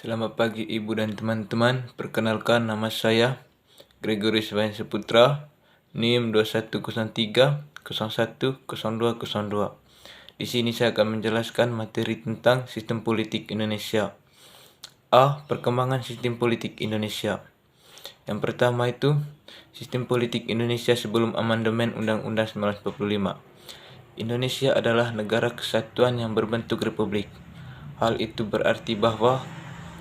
Selamat pagi Ibu dan teman-teman. Perkenalkan, nama saya Gregory Swain Seputra, NIM 2103010202. Di sini saya akan menjelaskan materi tentang sistem politik Indonesia. A. Perkembangan sistem politik Indonesia. Yang pertama itu, sistem politik Indonesia sebelum amandemen Undang-Undang 1945. Indonesia adalah negara kesatuan yang berbentuk republik. Hal itu berarti bahwa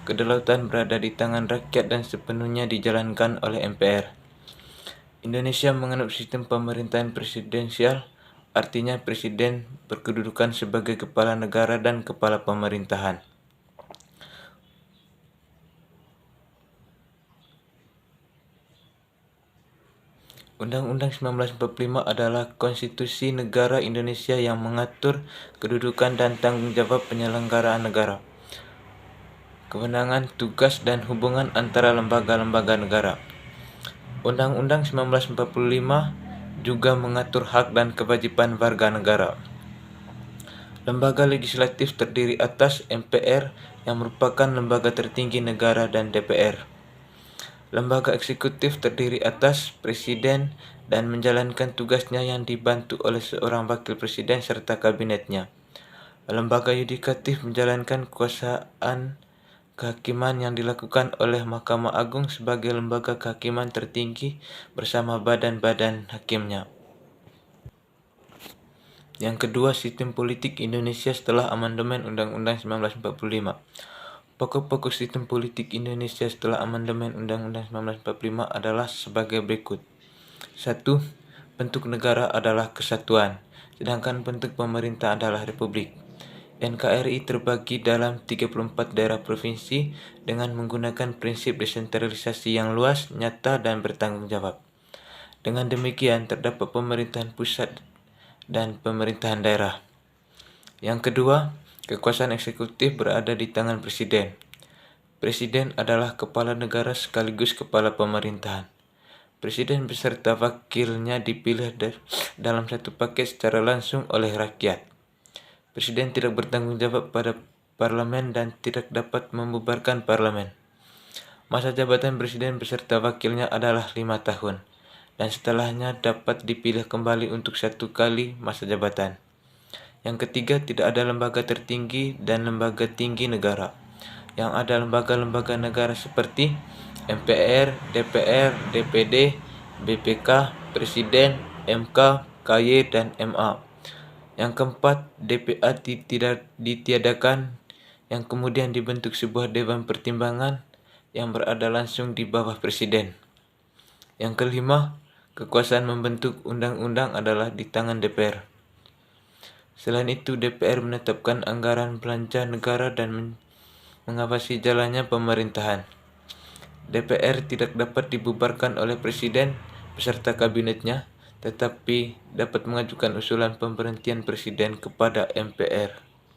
kedaulatan berada di tangan rakyat dan sepenuhnya dijalankan oleh MPR. Indonesia menganut sistem pemerintahan presidensial, artinya presiden berkedudukan sebagai kepala negara dan kepala pemerintahan. Undang-Undang 1945 adalah konstitusi negara Indonesia yang mengatur kedudukan dan tanggung jawab penyelenggaraan negara, kewenangan, tugas, dan hubungan antara lembaga-lembaga negara. Undang-Undang 1945 juga mengatur hak dan kewajiban warga negara. Lembaga legislatif terdiri atas MPR yang merupakan lembaga tertinggi negara dan DPR. Lembaga eksekutif terdiri atas presiden dan menjalankan tugasnya yang dibantu oleh seorang wakil presiden serta kabinetnya. Lembaga yudikatif menjalankan kekuasaan kehakiman yang dilakukan oleh Mahkamah Agung sebagai lembaga kehakiman tertinggi bersama badan-badan hakimnya. Yang kedua, sistem politik Indonesia setelah amandemen Undang-Undang 1945. Pokok-pokok sistem politik Indonesia setelah amandemen Undang-Undang 1945 adalah sebagai berikut. 1. Bentuk negara adalah kesatuan, sedangkan bentuk pemerintah adalah republik. NKRI terbagi dalam 34 daerah provinsi dengan menggunakan prinsip desentralisasi yang luas, nyata, dan bertanggung jawab. Dengan demikian, terdapat pemerintahan pusat dan pemerintahan daerah. Yang kedua, kekuasaan eksekutif berada di tangan presiden. Presiden adalah kepala negara sekaligus kepala pemerintahan. Presiden beserta wakilnya dipilih dalam satu paket secara langsung oleh rakyat. Presiden tidak bertanggung jawab pada parlemen dan tidak dapat membubarkan parlemen. Masa jabatan presiden beserta wakilnya adalah 5 tahun, dan setelahnya dapat dipilih kembali untuk 1 kali masa jabatan. Yang ketiga, tidak ada lembaga tertinggi dan lembaga tinggi negara. Yang ada lembaga-lembaga negara seperti MPR, DPR, DPD, BPK, Presiden, MK, KY, dan MA. Yang keempat, DPA tidak ditiadakan, yang kemudian dibentuk sebuah Dewan Pertimbangan yang berada langsung di bawah Presiden. Yang kelima, kekuasaan membentuk undang-undang adalah di tangan DPR. Selain itu, DPR menetapkan anggaran belanja negara dan mengawasi jalannya pemerintahan. DPR tidak dapat dibubarkan oleh Presiden beserta kabinetnya, tetapi dapat mengajukan usulan pemberhentian Presiden kepada MPR.